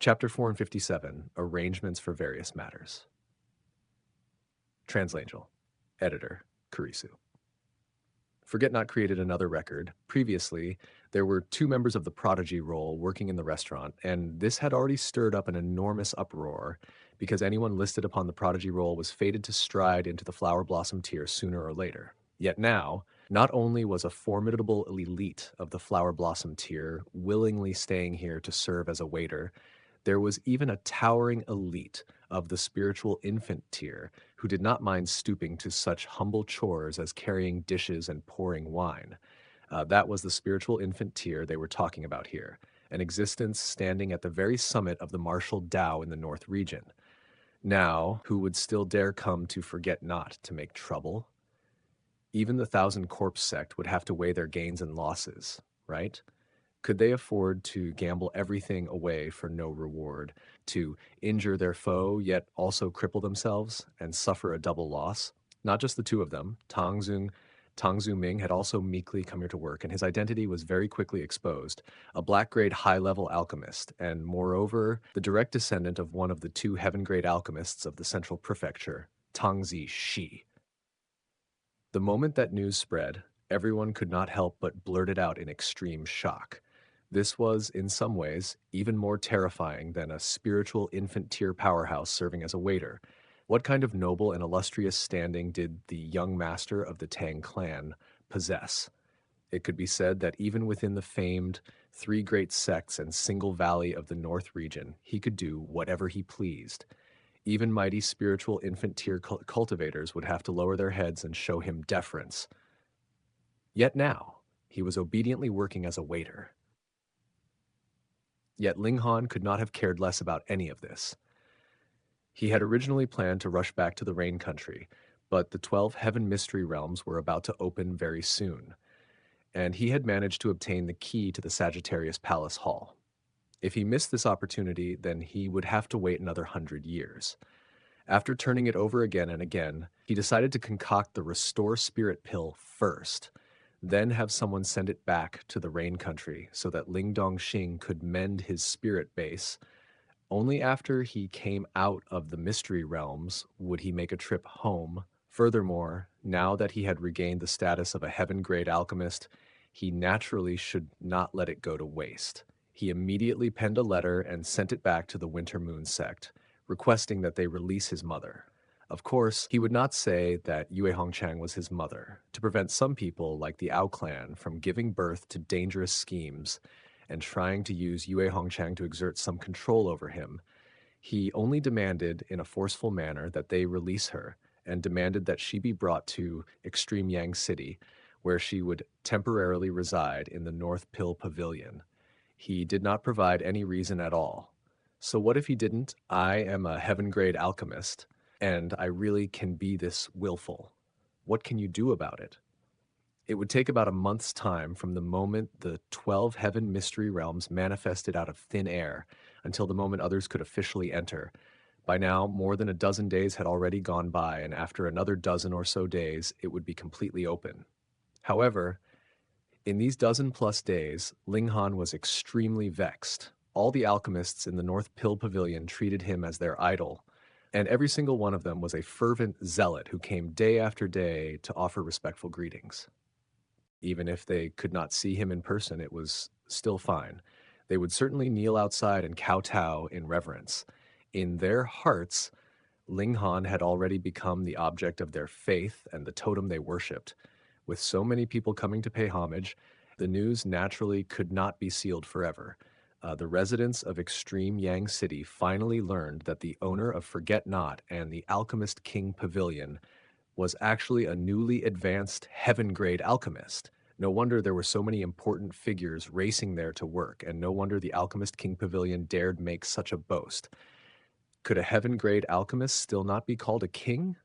Chapter 457, Arrangements for Various Matters. Transangel. Editor, Kurisu. Forget Not created another record. Previously, there were two members of the Prodigy role working in the restaurant, and this had already stirred up an enormous uproar because anyone listed upon the Prodigy role was fated to stride into the Flower Blossom tier sooner or later. Yet now, not only was a formidable elite of the Flower Blossom tier willingly staying here to serve as a waiter, there was even a towering elite of the spiritual infant tier who did not mind stooping to such humble chores as carrying dishes and pouring wine. That was the spiritual infant tier they were talking about here, an existence standing at the very summit of the martial Dao in the North region. Now, who would still dare come to Forget Not to make trouble? Even the Thousand Corpse sect would have to weigh their gains and losses, right? Could they afford to gamble everything away for no reward, to injure their foe yet also cripple themselves and suffer a double loss? Not just the two of them. Tang Zuming had also meekly come here to work, and his identity was very quickly exposed. A black-grade high-level alchemist, and moreover, the direct descendant of one of the two heaven-grade alchemists of the central prefecture, Tangzi Shi. The moment that news spread, everyone could not help but blurt it out in extreme shock. This was, in some ways, even more terrifying than a spiritual infant-tier powerhouse serving as a waiter. What kind of noble and illustrious standing did the young master of the Tang clan possess? It could be said that even within the famed three great sects and single valley of the North region, he could do whatever he pleased. Even mighty spiritual infant-tier cultivators would have to lower their heads and show him deference. Yet now, he was obediently working as a waiter. Yet Ling Han could not have cared less about any of this. He had originally planned to rush back to the Rain Country, but the 12 Heaven Mystery Realms were about to open very soon, and he had managed to obtain the key to the Sagittarius Palace Hall. If he missed this opportunity, then he would have to wait another 100 years. After turning it over again and again, he decided to concoct the Restore Spirit pill first, then have someone send it back to the Rain Country so that Ling Dongxing could mend his spirit base. Only after he came out of the Mystery Realms would he make a trip home. Furthermore, now that he had regained the status of a heaven-grade alchemist, he naturally should not let it go to waste. He immediately penned a letter and sent it back to the Winter Moon sect, requesting that they release his mother. Of course, he would not say that Yue Hongchang was his mother, to prevent some people like the Ao clan from giving birth to dangerous schemes and trying to use Yue Hongchang to exert some control over him. He only demanded in a forceful manner that they release her, and demanded that she be brought to Extreme Yang City, where she would temporarily reside in the North Pill Pavilion. He did not provide any reason at all. So what if he didn't? I am a heaven-grade alchemist, and I really can be this willful. What can you do about it? It would take about a month's time from the moment the 12 Heaven Mystery Realms manifested out of thin air until the moment others could officially enter. By now, more than a dozen days had already gone by, and after another dozen or so days, it would be completely open. However, in these dozen-plus days, Ling Han was extremely vexed. All the alchemists in the North Pill Pavilion treated him as their idol, and every single one of them was a fervent zealot who came day after day to offer respectful greetings. Even if they could not see him in person, it was still fine. They would certainly kneel outside and kowtow in reverence. In their hearts, Ling Han had already become the object of their faith and the totem they worshipped. With so many people coming to pay homage, the news naturally could not be sealed forever. The residents of Extreme Yang City finally learned that the owner of Forget Not and the Alchemist King Pavilion was actually a newly advanced heaven-grade alchemist. No wonder there were so many important figures racing there to work, and no wonder the Alchemist King Pavilion dared make such a boast. Could a heaven-grade alchemist still not be called a king?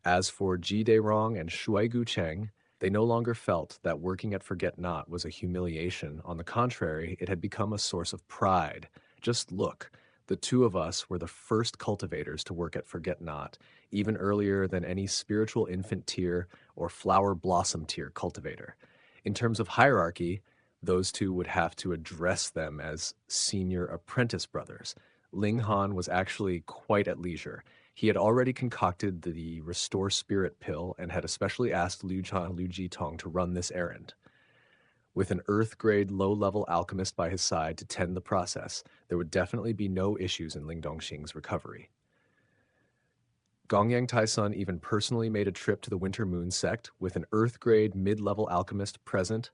As for Ji Dairong and Shuai Gu Cheng, they no longer felt that working at Forget Not was a humiliation. On the contrary, it had become a source of pride. Just look, the two of us were the first cultivators to work at Forget Not, even earlier than any spiritual infant tier or flower blossom tier cultivator. In terms of hierarchy, Those two would have to address them as senior apprentice brothers. Ling Han was actually quite at leisure. He had already concocted the Restore Spirit pill and had especially asked Liu Chan and Liu Jitong to run this errand. With an Earth-grade low-level alchemist by his side to tend the process, there would definitely be no issues in Ling Dongxing's recovery. Gongyang Taisun even personally made a trip to the Winter Moon sect with an Earth-grade mid-level alchemist present,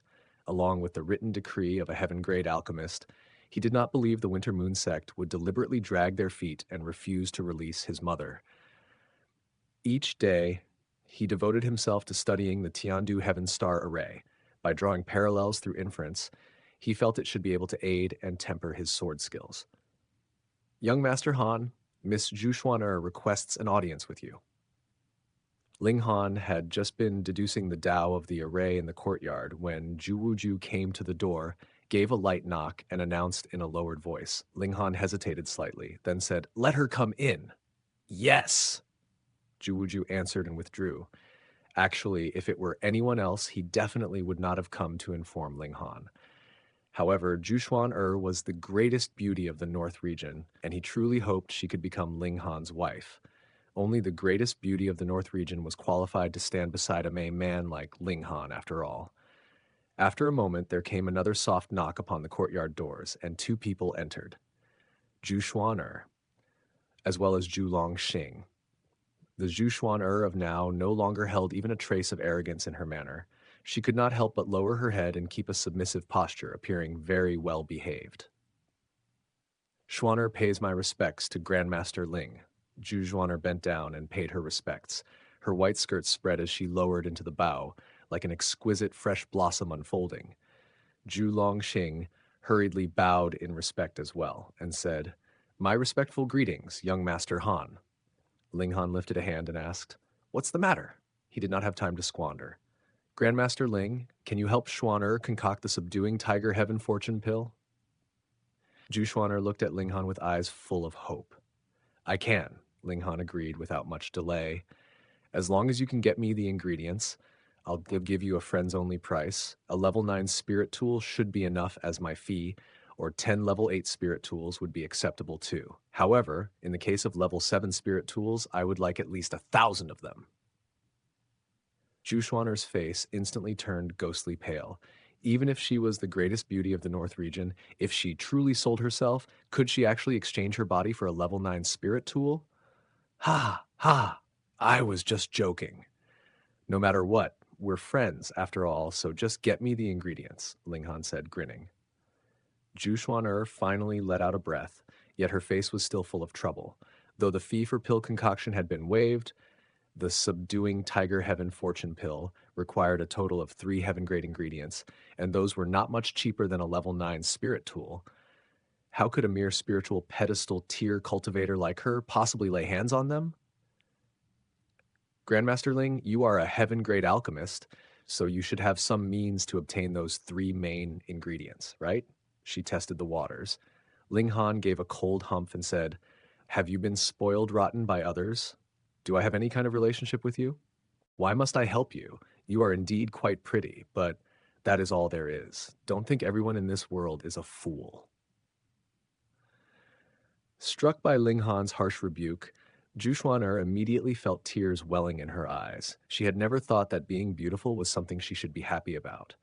along with the written decree of a heaven-grade alchemist. He did not believe the Winter Moon sect would deliberately drag their feet and refuse to release his mother. Each day, he devoted himself to studying the Tiandu Heaven Star Array. By drawing parallels through inference, he felt it should be able to aid and temper his sword skills. Young Master Han, Miss Zhu Xuaner requests an audience with you. Ling Han had just been deducing the Dao of the array in the courtyard when Zhu Wuju came to the door, gave a light knock, and announced in a lowered voice. Ling Han hesitated slightly, then said, "Let her come in." "Yes!" Zhu Wuju answered and withdrew. Actually, if it were anyone else, he definitely would not have come to inform Ling Han. However, Zhu Xuan was the greatest beauty of the North region, and he truly hoped she could become Ling Han's wife. Only the greatest beauty of the North region was qualified to stand beside a man like Ling Han, after all. After a moment, there came another soft knock upon the courtyard doors, and two people entered. Zhu Xuan as well as Zhu Longxing. The Zhu Xuan of now no longer held even a trace of arrogance in her manner. She could not help but lower her head and keep a submissive posture, appearing very well behaved. "Xuaner pays my respects to Grandmaster Ling." Zhu Xuaner bent down and paid her respects. Her white skirt spread as she lowered into the bow, like an exquisite fresh blossom unfolding. Zhu Longxing hurriedly bowed in respect as well, and said, "My respectful greetings, young Master Han." Ling Han lifted a hand and asked, "What's the matter?" He did not have time to squander. "Grandmaster Ling, can you help Xuaner concoct the subduing Tiger Heaven fortune pill?" Zhu Xuaner looked at Ling Han with eyes full of hope. "I can," Ling Han agreed without much delay. "As long as you can get me the ingredients, I'll give you a friends-only price. A level 9 spirit tool should be enough as my fee, or 10 level 8 spirit tools would be acceptable too. However, in the case of level 7 spirit tools, I would like at least 1,000 of them." Zhu Xuaner's face instantly turned ghostly pale. Even if she was the greatest beauty of the North region, if she truly sold herself, could she actually exchange her body for a level 9 spirit tool? "Ha, ha, I was just joking. No matter what, we're friends after all, so just get me the ingredients," Ling Han said, grinning. Zhu Xuaner finally let out a breath, yet her face was still full of trouble. Though the fee for pill concoction had been waived, the subduing Tiger Heaven fortune pill required a total of 3 heaven-grade ingredients, and those were not much cheaper than a level 9 spirit tool. How could a mere spiritual pedestal tier cultivator like her possibly lay hands on them? "Grandmaster Ling, you are a heaven-grade alchemist, so you should have some means to obtain those 3 main ingredients, right?" She tested the waters. Ling Han gave a cold humph and said, "Have you been spoiled rotten by others? Do I have any kind of relationship with you? Why must I help you? You are indeed quite pretty, but that is all there is. Don't think everyone in this world is a fool." Struck by Ling Han's harsh rebuke, Zhu Xuaner immediately felt tears welling in her eyes. She had never thought that being beautiful was something she should be happy about.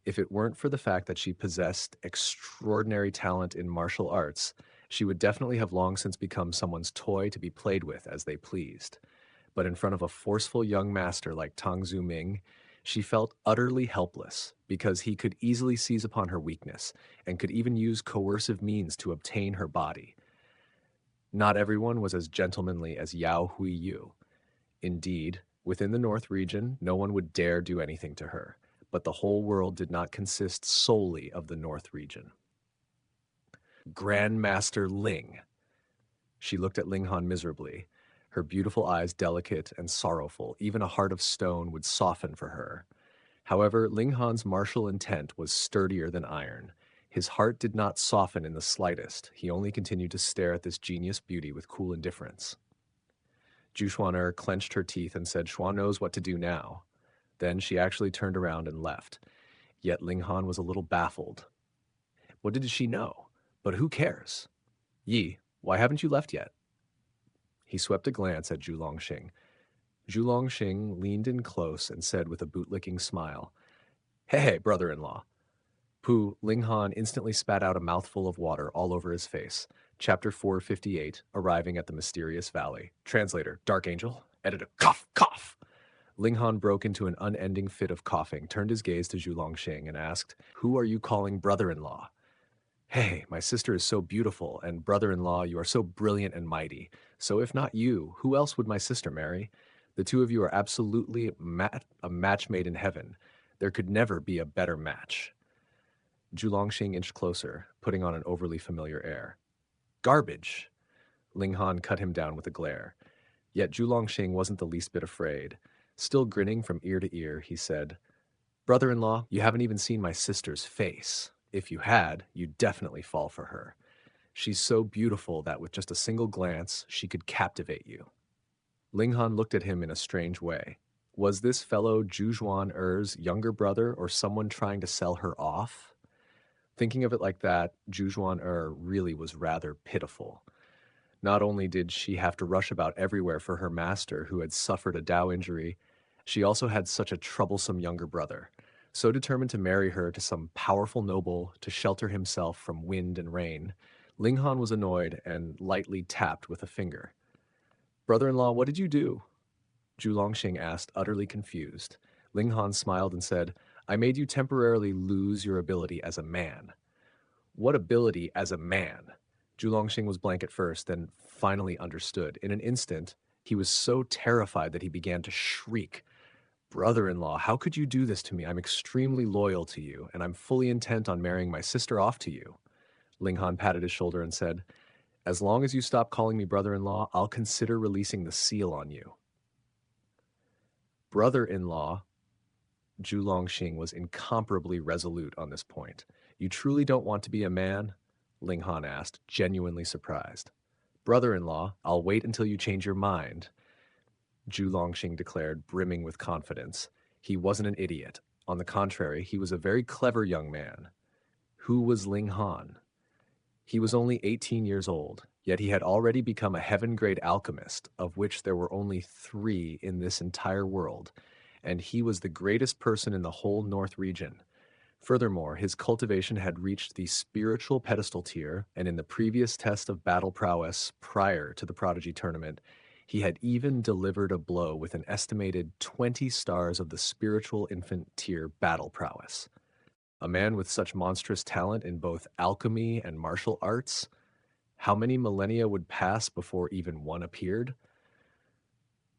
If it weren't for the fact that she possessed extraordinary talent in martial arts, she would definitely have long since become someone's toy to be played with as they pleased. But in front of a forceful young master like Tang Zuming, she felt utterly helpless because he could easily seize upon her weakness and could even use coercive means to obtain her body. Not everyone was as gentlemanly as Yao Huiyu. Indeed, within the North region, no one would dare do anything to her, but the whole world did not consist solely of the North region. "Grandmaster Ling." She looked at Ling Han miserably, her beautiful eyes delicate and sorrowful. Even a heart of stone would soften for her. However, Ling Han's martial intent was sturdier than iron. His heart did not soften in the slightest. He only continued to stare at this genius beauty with cool indifference. Zhu Xuaner clenched her teeth and said, "Xuan knows what to do now." Then she actually turned around and left. Yet Ling Han was a little baffled. What did she know? But who cares? Yi, why haven't you left yet? He swept a glance at Zhu Longxing. Zhu Longxing leaned in close and said with a bootlicking smile, Hey, brother-in-law. Pu Ling Han instantly spat out a mouthful of water all over his face. Chapter 458, Arriving at the Mysterious Valley. Translator, Dark Angel. Editor, cough, cough. Ling Han broke into an unending fit of coughing, turned his gaze to Zhu Longxing, and asked, Who are you calling brother-in-law? Hey, my sister is so beautiful, and brother-in-law, you are so brilliant and mighty. So if not you, who else would my sister marry? The two of you are absolutely a match made in heaven. There could never be a better match. Zhu Longxing inched closer, putting on an overly familiar air. Garbage! Ling Han cut him down with a glare. Yet Zhu Longxing wasn't the least bit afraid. Still grinning from ear to ear, he said, Brother-in-law, you haven't even seen my sister's face. If you had, you'd definitely fall for her. She's so beautiful that with just a single glance, she could captivate you. Ling Han looked at him in a strange way. Was this fellow Zhu Juan-er's younger brother or someone trying to sell her off? Thinking of it like that, Zhu Juan-er really was rather pitiful. Not only did she have to rush about everywhere for her master who had suffered a Dao injury, she also had such a troublesome younger brother, so determined to marry her to some powerful noble to shelter himself from wind and rain. Ling Han was annoyed and lightly tapped with a finger. Brother-in-law, what did you do? Zhu Longxing asked, utterly confused. Ling Han smiled and said, I made you temporarily lose your ability as a man. What ability as a man? Zhu Longxing was blank at first, then finally understood. In an instant, he was so terrified that he began to shriek. Brother-in-law, how could you do this to me? I'm extremely loyal to you, and I'm fully intent on marrying my sister off to you. Ling Han patted his shoulder and said, As long as you stop calling me brother-in-law, I'll consider releasing the seal on you. Brother-in-law, Zhu Longxing was incomparably resolute on this point. You truly don't want to be a man? Ling Han asked, genuinely surprised. Brother-in-law, I'll wait until you change your mind, Zhu Longxing declared, brimming with confidence. He wasn't an idiot. On the contrary, he was a very clever young man. Who was Ling Han? He was only 18 years old, yet he had already become a heaven-grade alchemist, of which there were only 3 in this entire world, and he was the greatest person in the whole North region. Furthermore, his cultivation had reached the spiritual pedestal tier, and in the previous test of battle prowess prior to the Prodigy Tournament, he had even delivered a blow with an estimated 20 stars of the spiritual infant tier battle prowess. A man with such monstrous talent in both alchemy and martial arts, how many millennia would pass before even one appeared?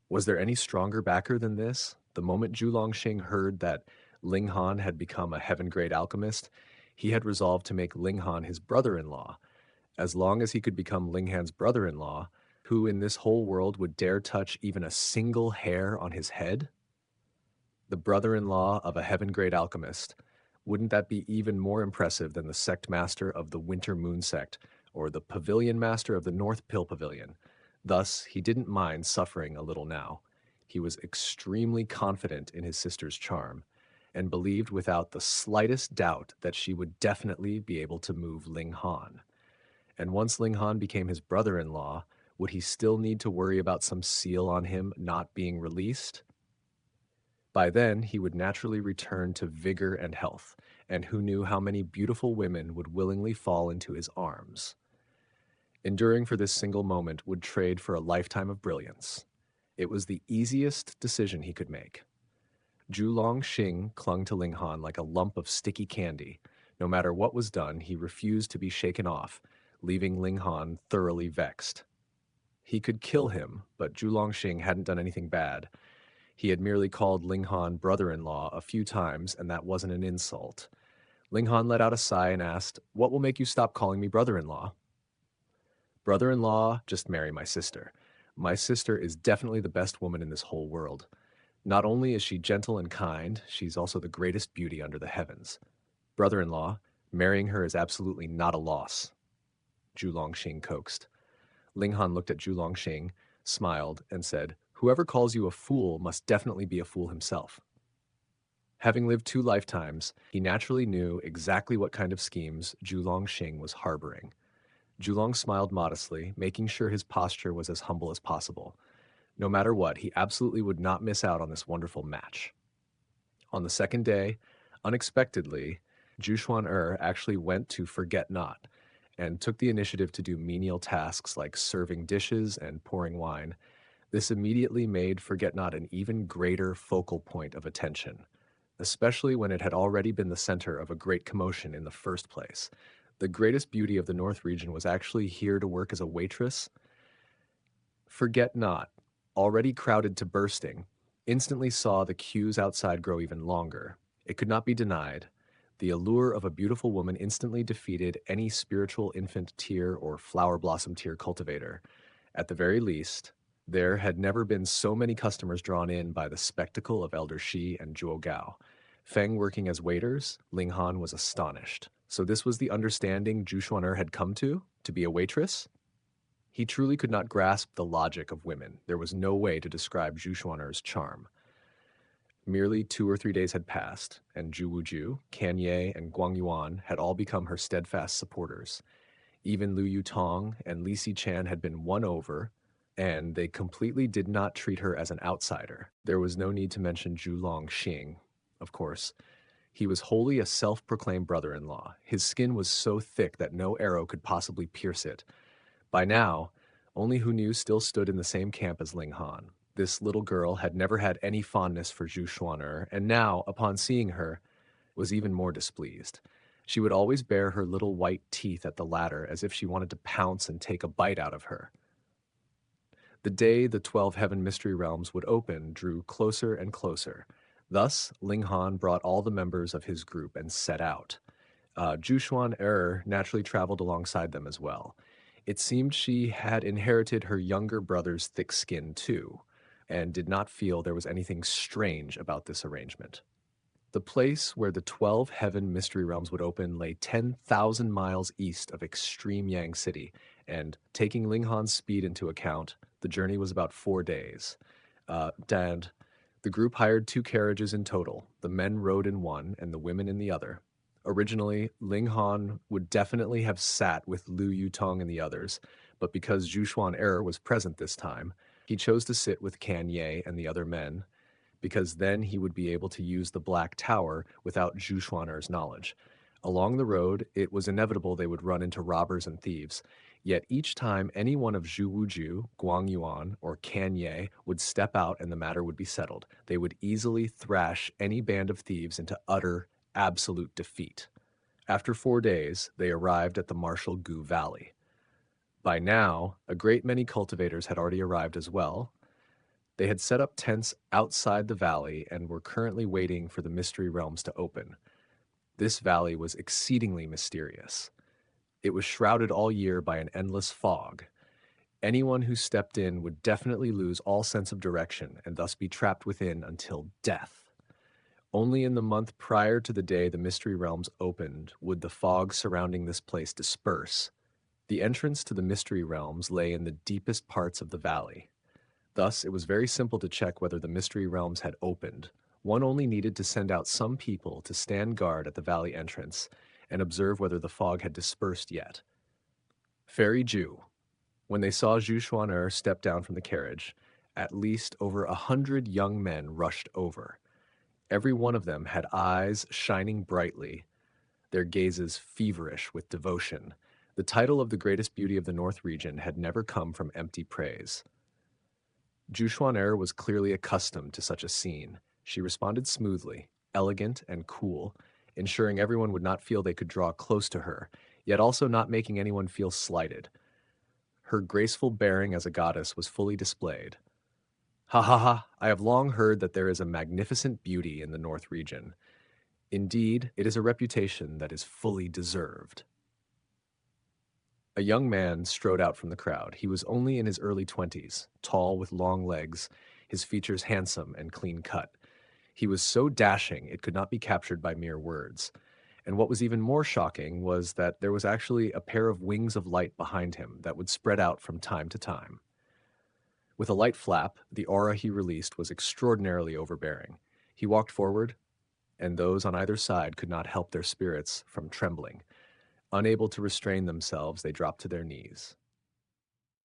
Was there any stronger backer than this? The moment Zhu Longxing heard that Ling Han had become a heaven-grade alchemist, he had resolved to make Ling Han his brother-in-law. As long as he could become Ling Han's brother-in-law, who in this whole world would dare touch even a single hair on his head? The brother-in-law of a heaven-grade alchemist. Wouldn't that be even more impressive than the sect master of the Winter Moon sect, or the pavilion master of the North Pill Pavilion? Thus, he didn't mind suffering a little now. He was extremely confident in his sister's charm, and believed without the slightest doubt that she would definitely be able to move Ling Han. And once Ling Han became his brother-in-law, would he still need to worry about some seal on him not being released? By then, he would naturally return to vigor and health, and who knew how many beautiful women would willingly fall into his arms. Enduring for this single moment would trade for a lifetime of brilliance. It was the easiest decision he could make. Zhu Longxing clung to Ling Han like a lump of sticky candy. No matter what was done, he refused to be shaken off, leaving Ling Han thoroughly vexed. He could kill him, but Zhu Longxing hadn't done anything bad. He had merely called Ling Han brother-in-law a few times, and that wasn't an insult. Ling Han let out a sigh and asked, What will make you stop calling me brother-in-law? Brother-in-law, just marry my sister. My sister is definitely the best woman in this whole world. Not only is she gentle and kind, she's also the greatest beauty under the heavens. Brother-in-law, marrying her is absolutely not a loss, Zhu Longxing coaxed. Ling Han looked at Zhu Longxing, smiled, and said, Whoever calls you a fool must definitely be a fool himself. Having lived 2 lifetimes, he naturally knew exactly what kind of schemes Zhu Longxing was harboring. Zhulong smiled modestly, making sure his posture was as humble as possible. No matter what, he absolutely would not miss out on this wonderful match. On the second day, unexpectedly, Zhu Xuan'er actually went to Forget Not and took the initiative to do menial tasks like serving dishes and pouring wine. This immediately made Forget Not an even greater focal point of attention, especially when it had already been the center of a great commotion in the first place. The greatest beauty of the North region was actually here to work as a waitress. Forget Not, already crowded to bursting, instantly saw the queues outside grow even longer. It could not be denied. The allure of a beautiful woman instantly defeated any spiritual infant tear or flower blossom tear cultivator. At the very least, there had never been so many customers drawn in by the spectacle of Elder Shi and Zhuo Gao. Feng working as waiters, Ling Han was astonished. So this was the understanding Zhu Xuan'er had come to be a waitress? He truly could not grasp the logic of women. There was no way to describe Zhu Xuan'er's charm. Merely 2 or 3 days had passed, and Zhu Wuju, Kan Ye, and Guang Yuan had all become her steadfast supporters. Even Lu Yutong and Li Xichan had been won over, and they completely did not treat her as an outsider. There was no need to mention Zhu Longxing, of course. He was wholly a self-proclaimed brother-in-law. His skin was so thick that no arrow could possibly pierce it. By now, only Hu Nu still stood in the same camp as Ling Han. This little girl had never had any fondness for Zhu Xuan'er, and now, upon seeing her, was even more displeased. She would always bare her little white teeth at the latter as if she wanted to pounce and take a bite out of her. The day the 12 Heaven Mystery Realms would open drew closer and closer. Thus, Ling Han brought all the members of his group and set out. Zhu Xuan'er naturally traveled alongside them as well. It seemed she had inherited her younger brother's thick skin too, and did not feel there was anything strange about this arrangement. The place where the 12 Heaven Mystery Realms would open lay 10,000 miles east of extreme Yang City, and taking Ling Han's speed into account, the journey was about 4 days. And the group hired 2 carriages in total. The men rode in one and the women in the other. Originally, Ling Han would definitely have sat with Lu Yutong and the others, but because Zhu Xuan'er was present this time, he chose to sit with Kan Ye and the other men, because then he would be able to use the Black Tower without Zhu Xuan'er's knowledge. Along the road, it was inevitable they would run into robbers and thieves, yet each time any one of Zhu Wuju, Guang Yuan, or Kan Ye would step out and the matter would be settled. They would easily thrash any band of thieves into utter, absolute defeat. After 4 days, they arrived at the Marshal Gu Valley. By now, a great many cultivators had already arrived as well. They had set up tents outside the valley and were currently waiting for the mystery realms to open. This valley was exceedingly mysterious. It was shrouded all year by an endless fog. Anyone who stepped in would definitely lose all sense of direction and thus be trapped within until death. Only in the month prior to the day the mystery realms opened would the fog surrounding this place disperse. The entrance to the mystery realms lay in the deepest parts of the valley. Thus, it was very simple to check whether the mystery realms had opened. One only needed to send out some people to stand guard at the valley entrance and observe whether the fog had dispersed yet. Fairy Jew. When they saw Zhu Xuan'er step down from the carriage, at least over 100 young men rushed over. Every one of them had eyes shining brightly, their gazes feverish with devotion. The title of the greatest beauty of the North region had never come from empty praise. Zhu Xuan'er was clearly accustomed to such a scene. She responded smoothly, elegant and cool, ensuring everyone would not feel they could draw close to her, yet also not making anyone feel slighted. Her graceful bearing as a goddess was fully displayed. Ha ha ha, I have long heard that there is a magnificent beauty in the North region. Indeed, it is a reputation that is fully deserved. A young man strode out from the crowd. He was only in his early 20s, tall with long legs, his features handsome and clean cut. He was so dashing it could not be captured by mere words. And what was even more shocking was that there was actually a pair of wings of light behind him that would spread out from time to time. With a light flap, the aura he released was extraordinarily overbearing. He walked forward and those on either side could not help their spirits from trembling. Unable to restrain themselves, they dropped to their knees.